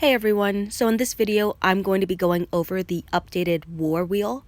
Hey everyone, so in this video I'm going to be going over the updated war wheel,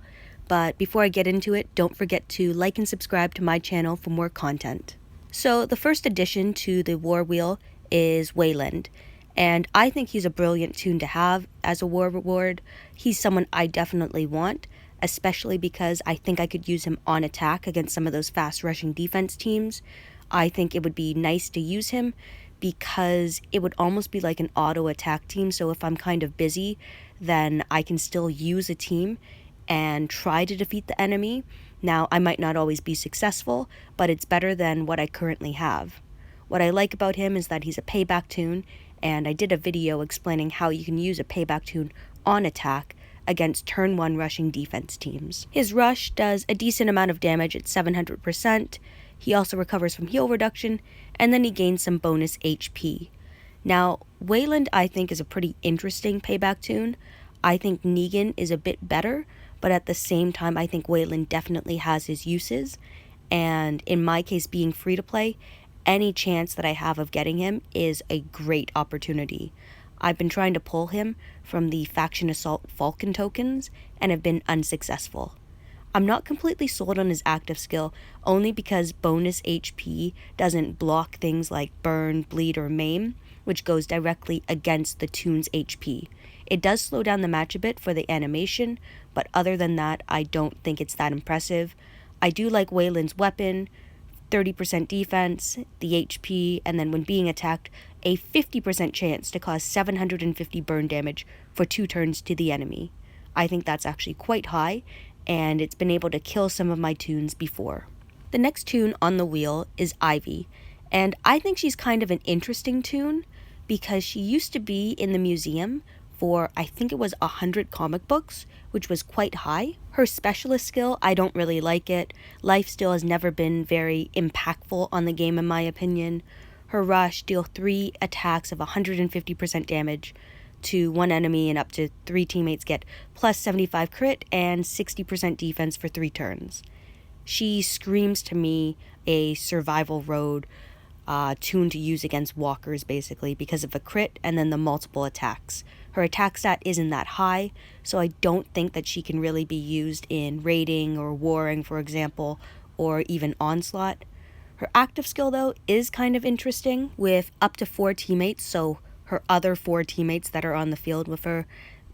but before I get into it, don't forget to like and subscribe to my channel for more content. So the first addition to the war wheel is Wayland, and I think he's a brilliant toon to have as a war reward. He's someone I definitely want, especially because I think I could use him on attack against some of those fast rushing defense teams. I think it would be nice to use him because it would almost be like an auto attack team. So if I'm kind of busy, then I can still use a team and try to defeat the enemy. Now, I might not always be successful, but it's better than what I currently have. What I like about him is that he's a payback toon, and I did a video explaining how you can use a payback toon on attack against turn 1 rushing defense teams. His rush does a decent amount of damage at 700%. He also recovers from heal reduction, and then he gains some bonus HP. Now, Wayland I think is a pretty interesting payback toon. I think Negan is a bit better, but at the same time I think Wayland definitely has his uses, and in my case being free to play, any chance that I have of getting him is a great opportunity. I've been trying to pull him from the Faction Assault Falcon tokens and have been unsuccessful. I'm not completely sold on his active skill, only because bonus HP doesn't block things like burn, bleed, or maim, which goes directly against the toon's HP. It does slow down the match a bit for the animation, but other than that, I don't think it's that impressive. I do like Wayland's weapon, 30% defense, the HP, and then when being attacked, a 50% chance to cause 750 burn damage for 2 turns to the enemy. I think that's actually quite high, and it's been able to kill some of my toons before. The next toon on the wheel is Ivy, and I think she's kind of an interesting toon because she used to be in the museum for, I think it was 100 comic books, which was quite high. Her specialist skill, I don't really like it. Lifesteal has never been very impactful on the game in my opinion. Her rush, deal 3 attacks of 150% damage to 1 enemy, and up to 3 teammates get plus 75 crit and 60% defense for 3 turns. She screams to me a survival road toon to use against walkers basically because of the crit and then the multiple attacks. Her attack stat isn't that high, so I don't think that she can really be used in raiding or warring, for example, or even onslaught. Her active skill though is kind of interesting with up to 4 teammates, so her other 4 teammates that are on the field with her,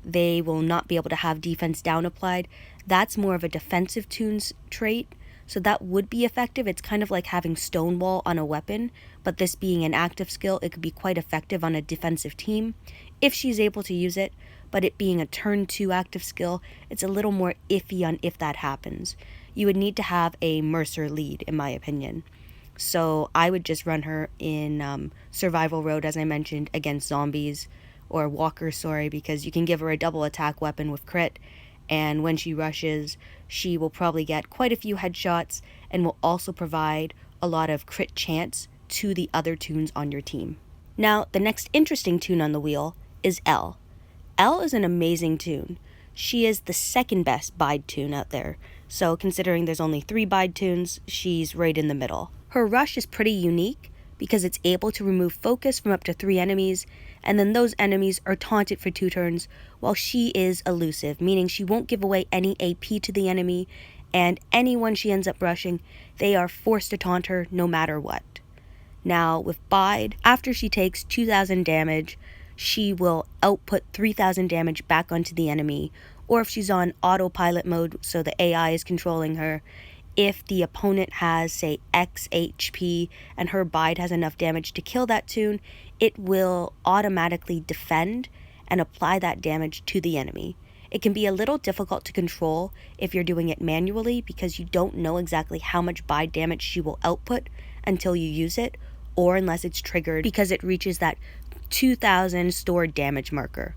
they will not be able to have defense down applied. That's more of a defensive toon's trait, so that would be effective. It's kind of like having Stonewall on a weapon, but this being an active skill, it could be quite effective on a defensive team if she's able to use it, but it being a turn 2 active skill, it's a little more iffy on if that happens. You would need to have a Mercer lead, in my opinion. So I would just run her in survival road, as I mentioned, against zombies, or walkers, sorry, because you can give her a double attack weapon with crit, and when she rushes, she will probably get quite a few headshots and will also provide a lot of crit chance to the other toons on your team. Now, the next interesting toon on the wheel is Elle. Elle is an amazing toon. She is the second best bide toon out there, so considering there's only 3 bide toons, she's right in the middle. Her rush is pretty unique because it's able to remove focus from up to 3 enemies, and then those enemies are taunted for 2 turns, while she is elusive, meaning she won't give away any AP to the enemy, and anyone she ends up rushing, they are forced to taunt her no matter what. Now, with Bide, after she takes 2,000 damage, she will output 3,000 damage back onto the enemy, or if she's on autopilot mode, so the AI is controlling her, if the opponent has, say, X HP and her Bide has enough damage to kill that toon, it will automatically defend and apply that damage to the enemy. It can be a little difficult to control if you're doing it manually because you don't know exactly how much Bide damage she will output until you use it, or unless it's triggered because it reaches that 2,000 stored damage marker.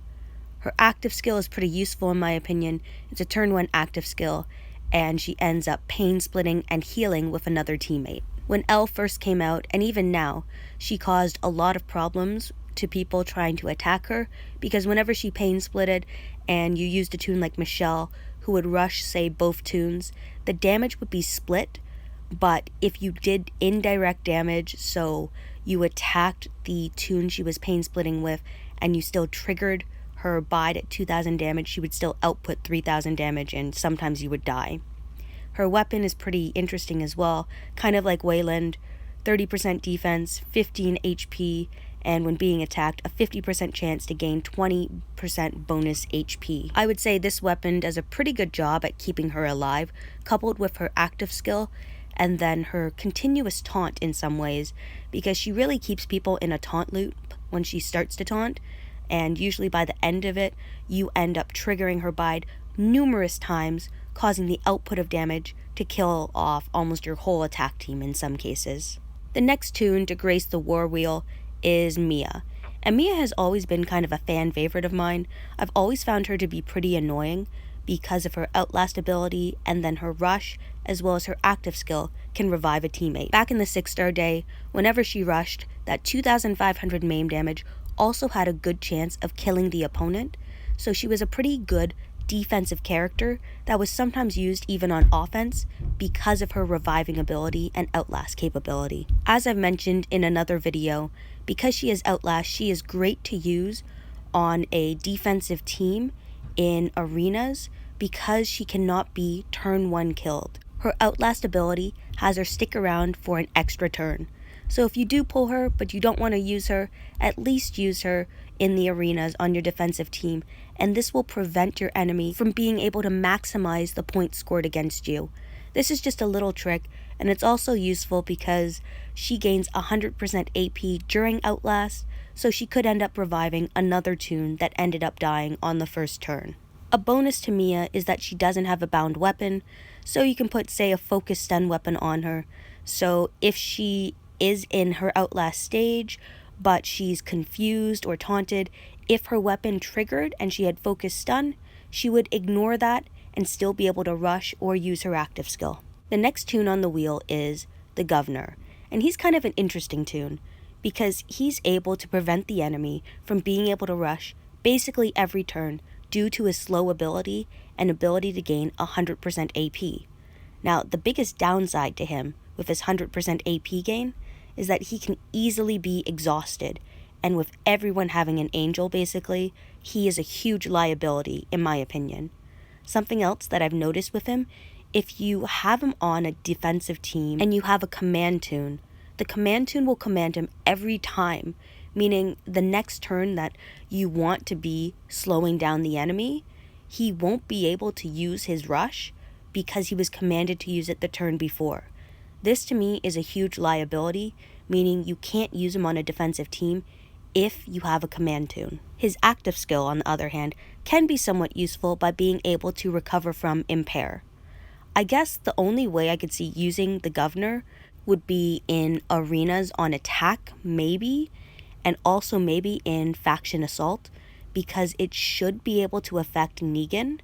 Her active skill is pretty useful in my opinion. It's a turn 1 active skill, and she ends up pain splitting and healing with another teammate. When Elle first came out, and even now, she caused a lot of problems to people trying to attack her, because whenever she pain splitted and you used a toon like Michelle, who would rush, say, both toons, the damage would be split, but if you did indirect damage, so you attacked the toon she was pain splitting with and you still triggered her bide at 2,000 damage, she would still output 3,000 damage, and sometimes you would die. Her weapon is pretty interesting as well, kind of like Wayland, 30% defense, 15 HP, and when being attacked, a 50% chance to gain 20% bonus HP. I would say this weapon does a pretty good job at keeping her alive, coupled with her active skill, and then her continuous taunt in some ways, because she really keeps people in a taunt loop when she starts to taunt, and usually by the end of it, you end up triggering her bide numerous times, causing the output of damage to kill off almost your whole attack team in some cases. The next toon to grace the war wheel is Mia. And Mia has always been kind of a fan favorite of mine. I've always found her to be pretty annoying because of her Outlast ability, and then her rush, as well as her active skill, can revive a teammate. Back in the 6-star day, whenever she rushed, that 2,500 maim damage also had a good chance of killing the opponent, so she was a pretty good defensive character that was sometimes used even on offense because of her reviving ability and Outlast capability. As I've mentioned in another video, because she is Outlast, she is great to use on a defensive team in arenas because she cannot be turn 1 killed. Her Outlast ability has her stick around for an extra turn. So if you do pull her but you don't want to use her, at least use her in the arenas on your defensive team, and this will prevent your enemy from being able to maximize the points scored against you. This is just a little trick, and it's also useful because she gains 100% AP during Outlast, so she could end up reviving another toon that ended up dying on the first turn. A bonus to Mia is that she doesn't have a bound weapon, so you can put, say, a focus stun weapon on her. So if she is in her Outlast stage, but she's confused or taunted, if her weapon triggered and she had focus stun, she would ignore that and still be able to rush or use her active skill. The next toon on the wheel is the Governor, and he's kind of an interesting toon because he's able to prevent the enemy from being able to rush basically every turn due to his slow ability and ability to gain 100% AP. Now, the biggest downside to him with his 100% AP gain is that he can easily be exhausted, and with everyone having an angel basically, he is a huge liability in my opinion. Something else that I've noticed with him, if you have him on a defensive team and you have a command toon, the command toon will command him every time, meaning the next turn that you want to be slowing down the enemy, he won't be able to use his rush because he was commanded to use it the turn before. This to me is a huge liability, meaning you can't use him on a defensive team if you have a command toon. His active skill, on the other hand, can be somewhat useful by being able to recover from impair. I guess the only way I could see using the Governor would be in arenas on attack, maybe, and also maybe in faction assault, because it should be able to affect Negan.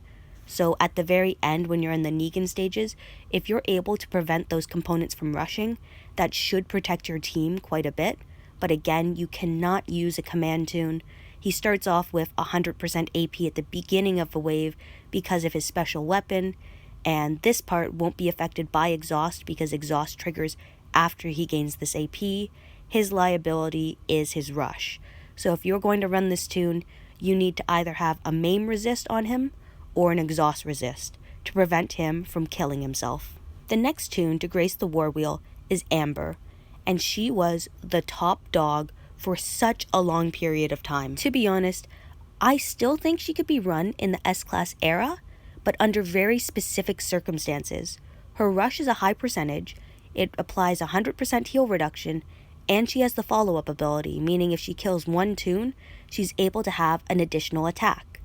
So at the very end, when you're in the Negan stages, if you're able to prevent those components from rushing, that should protect your team quite a bit. But again, you cannot use a command toon. He starts off with 100% AP at the beginning of the wave because of his special weapon, and this part won't be affected by exhaust because exhaust triggers after he gains this AP. His liability is his rush. So if you're going to run this toon, you need to either have a maim resist on him or an exhaust resist to prevent him from killing himself. The next toon to grace the war wheel is Amber, and she was the top dog for such a long period of time. To be honest, I still think she could be run in the S-Class era, but under very specific circumstances. Her rush is a high percentage, it applies 100% heal reduction, and she has the follow-up ability, meaning if she kills one toon, she's able to have an additional attack.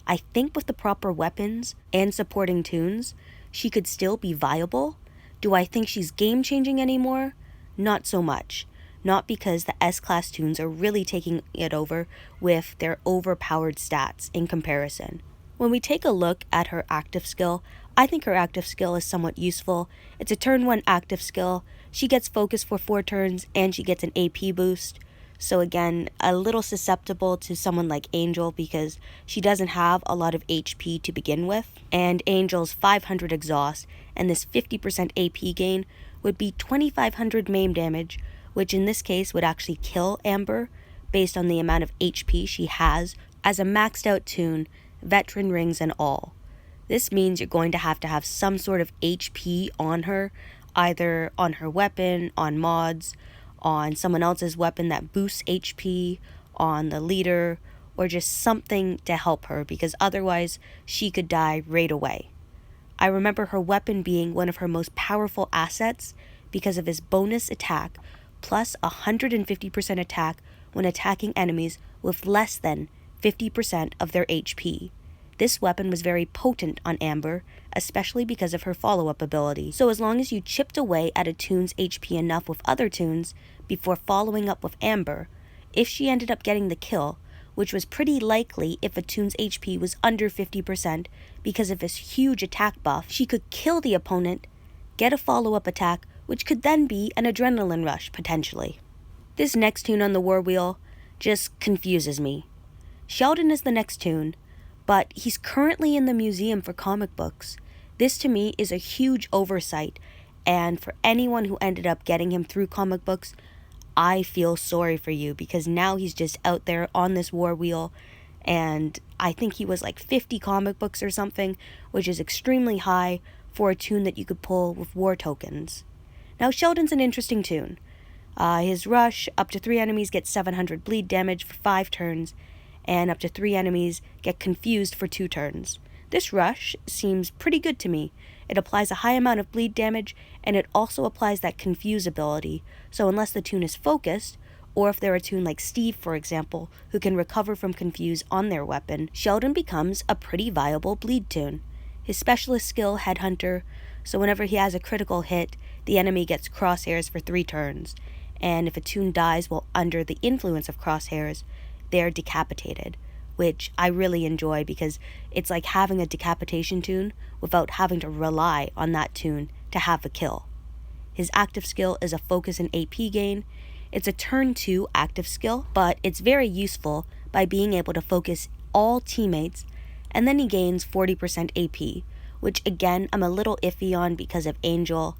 I think with the proper weapons and supporting toons, she could still be viable. Do I think she's game-changing anymore? Not so much. Not because the S-Class toons are really taking it over with their overpowered stats in comparison. When we take a look at her active skill, I think her active skill is somewhat useful. It's a turn 1 active skill. She gets focus for 4 turns and she gets an AP boost. So again, a little susceptible to someone like Angel because she doesn't have a lot of HP to begin with. And Angel's 500 exhaust and this 50% AP gain would be 2,500 maim damage, which in this case would actually kill Amber based on the amount of HP she has as a maxed out toon, veteran rings and all. This means you're going to have some sort of HP on her, either on her weapon, on mods, on someone else's weapon that boosts HP, on the leader, or just something to help her, because otherwise she could die right away. I remember her weapon being one of her most powerful assets because of his bonus attack plus 150% attack when attacking enemies with less than 50% of their HP. This weapon was very potent on Amber, especially because of her follow-up ability. So as long as you chipped away at a toon's HP enough with other toons before following up with Amber, if she ended up getting the kill, which was pretty likely if a toon's HP was under 50% because of his huge attack buff, she could kill the opponent, get a follow-up attack, which could then be an adrenaline rush, potentially. This next toon on the war wheel just confuses me. Sheldon is the next toon, but he's currently in the museum for comic books. This to me is a huge oversight, and for anyone who ended up getting him through comic books, I feel sorry for you, because now he's just out there on this war wheel, and I think he was like 50 comic books or something, which is extremely high for a toon that you could pull with war tokens. Now Sheldon's an interesting toon. His rush, up to 3 enemies get 700 bleed damage for 5 turns, and up to 3 enemies get confused for 2 turns. This rush seems pretty good to me. It applies a high amount of bleed damage, and it also applies that confuse ability, so unless the toon is focused, or if they're a toon like Steve, for example, who can recover from confuse on their weapon, Sheldon becomes a pretty viable bleed toon. His specialist skill, Headhunter, so whenever he has a critical hit, the enemy gets crosshairs for 3 turns, and if a toon dies while under the influence of crosshairs, they're decapitated, which I really enjoy because it's like having a decapitation toon without having to rely on that toon to have a kill. His active skill is a focus and AP gain. It's a turn 2 active skill, but it's very useful by being able to focus all teammates, and then he gains 40% AP, which again I'm a little iffy on because of Angel.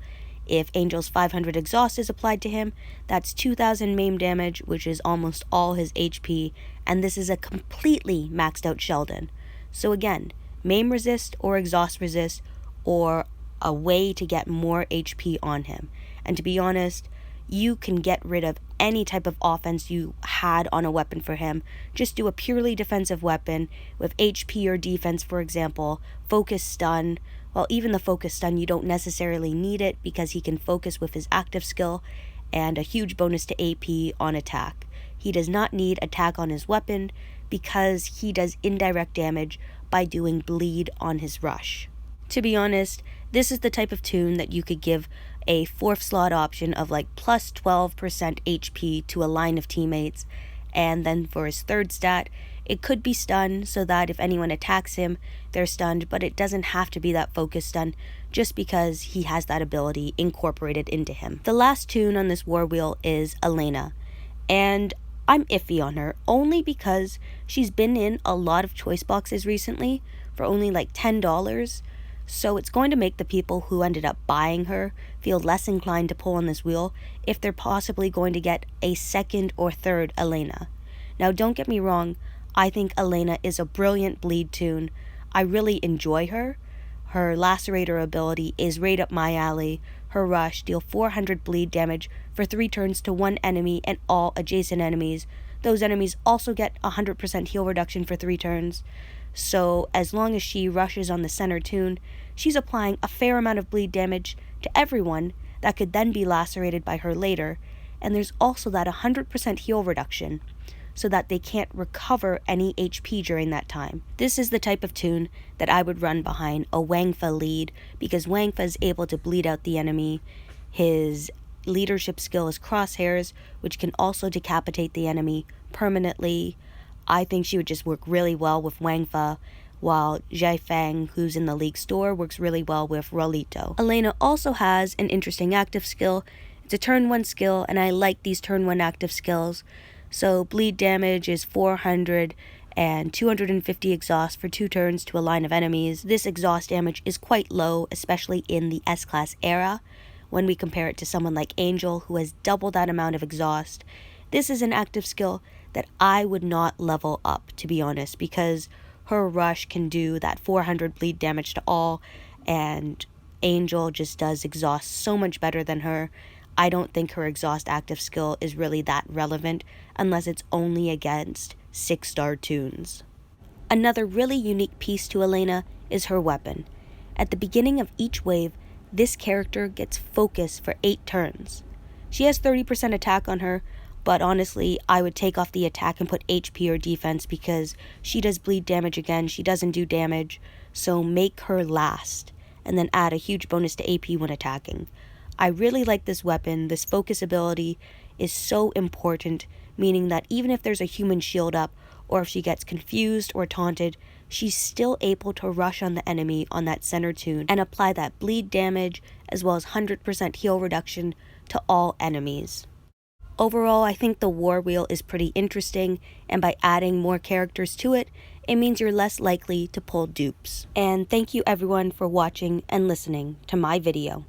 If Angel's 500 exhaust is applied to him, that's 2000 maim damage, which is almost all his HP, and this is a completely maxed out Sheldon. So again, maim resist or exhaust resist, or a way to get more HP on him. And to be honest, you can get rid of any type of offense you had on a weapon for him. Just do a purely defensive weapon with HP or defense, for example, focus stun. Well, even the focus stun, you don't necessarily need it because he can focus with his active skill and a huge bonus to AP on attack. He does not need attack on his weapon because he does indirect damage by doing bleed on his rush. To be honest, this is the type of toon that you could give a 4th slot option of like plus 12% HP to a line of teammates, and then for his 3rd stat, it could be stun so that if anyone attacks him, they're stunned, but it doesn't have to be that focus stun just because he has that ability incorporated into him. The last toon on this war wheel is Elena, and I'm iffy on her only because she's been in a lot of choice boxes recently for only like $10, so it's going to make the people who ended up buying her feel less inclined to pull on this wheel if they're possibly going to get a 2nd or 3rd Elena. Now don't get me wrong, I think Elena is a brilliant bleed toon. I really enjoy her. Her lacerator ability is right up my alley. Her rush deal 400 bleed damage for 3 turns to 1 enemy and all adjacent enemies. Those enemies also get 100% heal reduction for 3 turns. So as long as she rushes on the center toon, she's applying a fair amount of bleed damage to everyone that could then be lacerated by her later. And there's also that 100% heal reduction, so that they can't recover any HP during that time. This is the type of toon that I would run behind a Wangfa lead, because Wangfa is able to bleed out the enemy. His leadership skill is crosshairs, which can also decapitate the enemy permanently. I think she would just work really well with Wangfa, while Zhai Fang, who's in the League store, works really well with Rolito. Elena also has an interesting active skill. It's a turn 1 skill, and I like these turn 1 active skills. So bleed damage is 400 and 250 exhaust for 2 turns to a line of enemies. This exhaust damage is quite low, especially in the S-Class era, when we compare it to someone like Angel, who has double that amount of exhaust. This is an active skill that I would not level up, to be honest, because her rush can do that 400 bleed damage to all, and Angel just does exhaust so much better than her. I don't think her exhaust active skill is really that relevant unless it's only against 6-star toons. Another really unique piece to Elena is her weapon. At the beginning of each wave, this character gets focus for 8 turns. She has 30% attack on her, but honestly, I would take off the attack and put HP or defense because she does bleed damage again, she doesn't do damage, so make her last, and then add a huge bonus to AP when attacking. I really like this weapon. This focus ability is so important, meaning that even if there's a human shield up, or if she gets confused or taunted, she's still able to rush on the enemy on that center toon and apply that bleed damage as well as 100% heal reduction to all enemies. Overall, I think the war wheel is pretty interesting, and by adding more characters to it, it means you're less likely to pull dupes. And thank you everyone for watching and listening to my video.